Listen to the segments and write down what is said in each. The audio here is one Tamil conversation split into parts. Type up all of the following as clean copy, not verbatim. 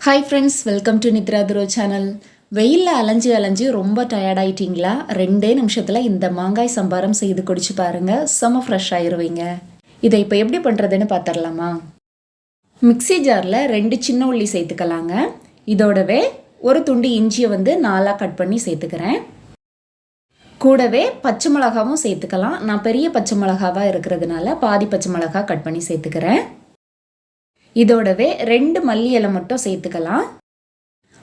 ஹாய் ஃப்ரெண்ட்ஸ், வெல்கம் டு நித்ரா துரோ சேனல். வெயிலில் அலைஞ்சு ரொம்ப டயர்ட் ஆகிட்டிங்களா? 2 நிமிஷத்தில் இந்த மாங்காய் சம்பாரம் செய்து குடிச்சு பாருங்கள், செம்ம ஃப்ரெஷ் ஆயிடுவீங்க. இதை இப்போ எப்படி பண்ணுறதுன்னு பார்த்துடலாமா? மிக்சி ஜாரில் 2 சின்ன உள்ளி சேர்த்துக்கலாங்க. இதோடவே ஒரு துண்டு இஞ்சியை 4 கட் பண்ணி சேர்த்துக்கிறேன். கூடவே பச்சை மிளகாவும் சேர்த்துக்கலாம். நான் பெரிய பச்சை மிளகாவாக இருக்கிறதுனால பாதி பச்சை மிளகா கட் பண்ணி சேர்த்துக்கிறேன். இதோடவே 2 மல்லி இலை மட்டும் சேர்த்துக்கலாம்.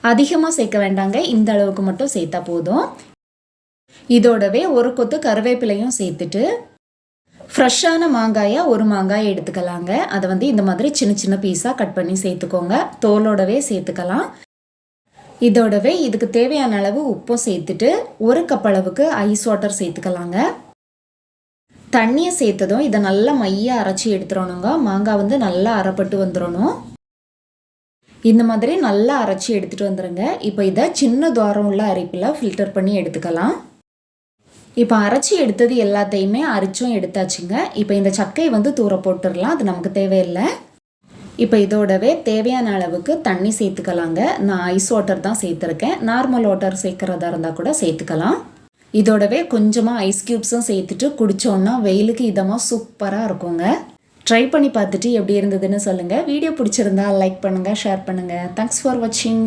அதிகமாக சேர்க்க வேண்டாங்க, இந்த அளவுக்கு மட்டும் சேர்த்தா போதும். இதோடவே ஒரு கொத்து கருவேப்பிலையும் சேர்த்துட்டு ஃப்ரெஷ்ஷான மாங்காயாக ஒரு மாங்காய் எடுத்துக்கலாங்க. அதை இந்த மாதிரி சின்ன சின்ன பீஸாக கட் பண்ணி சேர்த்துக்கோங்க. தோலோடவே சேர்த்துக்கலாம். இதோடவே இதுக்கு தேவையான அளவு உப்பும் சேர்த்துட்டு 1 கப் அளவுக்கு ஐஸ் வாட்டர் சேர்த்துக்கலாங்க. தண்ணியை சேர்த்ததும் இதை நல்லா மையாக அரைச்சி எடுத்துடணுங்க. மாங்காய் நல்லா அரைப்பட்டு வந்துடணும். இந்த மாதிரி நல்லா அரைச்சி எடுத்துகிட்டு வந்துடுங்க. இப்போ இதை சின்ன துவாரம் உள்ள அரைப்பில் ஃபில்டர் பண்ணி எடுத்துக்கலாம். இப்போ அரைச்சி எடுத்தது எல்லாத்தையுமே அரைச்சும் எடுத்தாச்சுங்க. இப்போ இந்த சக்கையை தூர போட்டுடலாம், அது நமக்கு தேவையில்லை. இப்போ இதோடவே தேவையான அளவுக்கு தண்ணி சேர்த்துக்கலாங்க. நான் ஐஸ் வாட்டர் தான் சேர்த்துருக்கேன். நார்மல் வாட்டர் சேர்க்குறதா இருந்தால் கூட சேர்த்துக்கலாம். இதோடவே கொஞ்சமாக ஐஸ் க்யூப்ஸும் சேர்த்துட்டு குடித்தோன்னா வெயிலுக்கு இதமாக சூப்பராக இருக்குங்க. ட்ரை பண்ணி பார்த்துட்டு எப்படி இருந்ததுன்னு சொல்லுங்கள். வீடியோ பிடிச்சிருந்தா லைக் பண்ணுங்கள், ஷேர் பண்ணுங்கள். தேங்க்ஸ் ஃபார் வாட்சிங்.